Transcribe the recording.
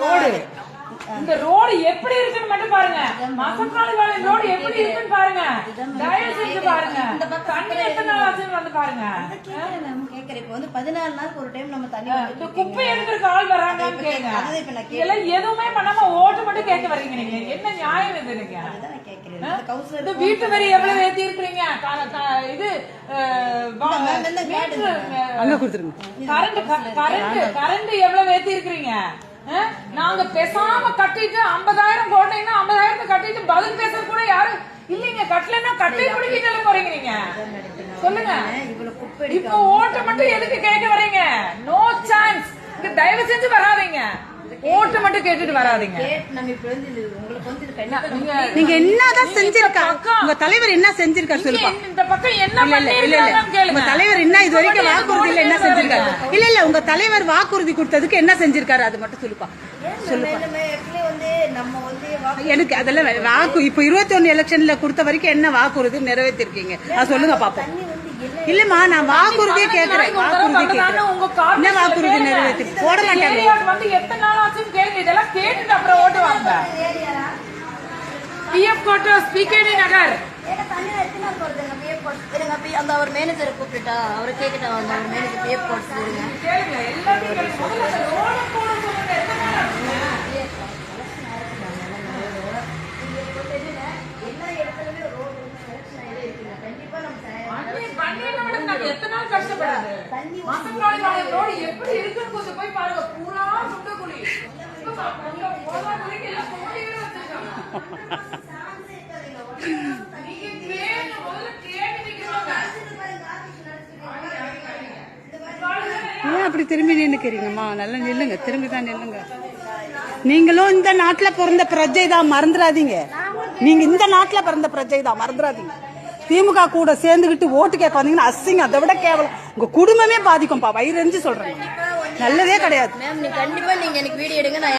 Road இந்த road எப்படி இருக்குன்னு மட்டும் பாருங்க. மசக்காளிபாளையம் ரோடு எப்படி இருக்குன்னு பாருங்க. தயவு செஞ்சு பாருங்க. தண்ணி எத்தனை நாள் ஆச்சுன்னு வந்து பாருங்க. கேக்குறேன் இப்ப வந்து 14 நாளுக்கு ஒரு டைம் நம்ம தண்ணி இந்த குப்பை எடுக்கிறதுக்கு ஆள் வராங்கன்னு கேளுங்க. இதெல்லாம் எதுவுமே பண்ணாம ஓட்டு மட்டும் கேட்க வர்றீங்க. நீங்க என்ன நியாயம் இது? நீங்க வீட்டு வரி எவ்வளவு ஏத்தி இருக்கிறீங்க? இது கரண்ட் எவ்வளவு ஏத்தி இருக்கிறீங்க? நாங்க பேசாம கட்டிட்டு 50,000 போட்டீங்கன்னா 50,000 கட்டிட்டு பதில் பேச கூட யாரும் இல்லீங்க. கட்டலன்னா கட்டை குடிக்கிட்டு போறீங்க. நீங்க சொல்லுங்க. இப்ப ஓட்ட மட்டும் எதுக்கு கேட்க வர்றீங்க? No chance. தயவு செஞ்சு வராதீங்க. ஓட்டு மட்டும் கேட்டுட்டு வராதீங்க. நீங்க என்னதான் செஞ்சிருக்காங்க? உங்க தலைவர் என்ன செஞ்சிருக்காரு சொல்லுங்க. இந்த பக்கம் என்ன பண்ணிருக்காங்கன்னு கேளுங்க. உங்க தலைவர் என்ன இது வரைக்கும் வாக்குறுதியில என்ன செஞ்சிருக்காரு? இல்ல உங்க தலைவர் வாக்குறுதி கொடுத்ததுக்கு என்ன செஞ்சிருக்காரு அது மட்டும் சொல்லுப்பா. எனக்கு அதெல்லாம் வாக்கு இப்ப 21 எலெக்ஷன்ல கொடுத்த வரைக்கும் என்ன வாக்குறுதி நிறைவேற்றிருக்கீங்க அது சொல்லுங்க பாப்போம். இல்லம்மா நான் வாக்குறுதியே கேக்குறேன். என்ன வாக்குறுதி நிறைவேற்றி போட மாட்டாங்க. வந்து எத்தனை நாள் ஆச்சுன்னு கேளுங்க. இதெல்லாம் கேட்டுட்டு அப்புறம் ஓட்டு வாங்க. பிஎஃப் குவார்டர்ஸ் பிகேடி நகர் அந்த அவர் மேனேஜரை கூப்பிட்டுட்டா அவரை கேட்கிட்டா அந்த மேனேஜர் பிஎஃப் குவார்டர்ஸ் எத்தனை நாள் கஷ்டப்படாது. மசக்காளிபாளையம் ரோடு எப்படி இருக்குன்னு கொஞ்சம் போய் பாருங்க. பூரா சுண்டக்குழி. ஏன் அப்படி திரும்பி நின்னுக்கிறீங்கம்மா? நல்லா நில்லுங்க. திரும்பி தான் நில்லுங்க. நீங்களும் இந்த நாட்டுல பிறந்த பிரஜை தான், மறந்துடாதீங்க. நீங்க இந்த நாட்டுல பிறந்த பிரஜை தான், மறந்துடாதீங்க. திமுக கூட சேர்ந்துகிட்டு ஓட்டு கேட்க வந்தீங்கன்னா அசிங்கம். அதை விட கேவலம். உங்க குடும்பமே பாதிக்கும்பா. வயிறு எரிஞ்சு சொல்றேன். நல்லதே கிடையாது. கண்டிப்பா நீங்க எனக்கு வீடியோ எடுங்க.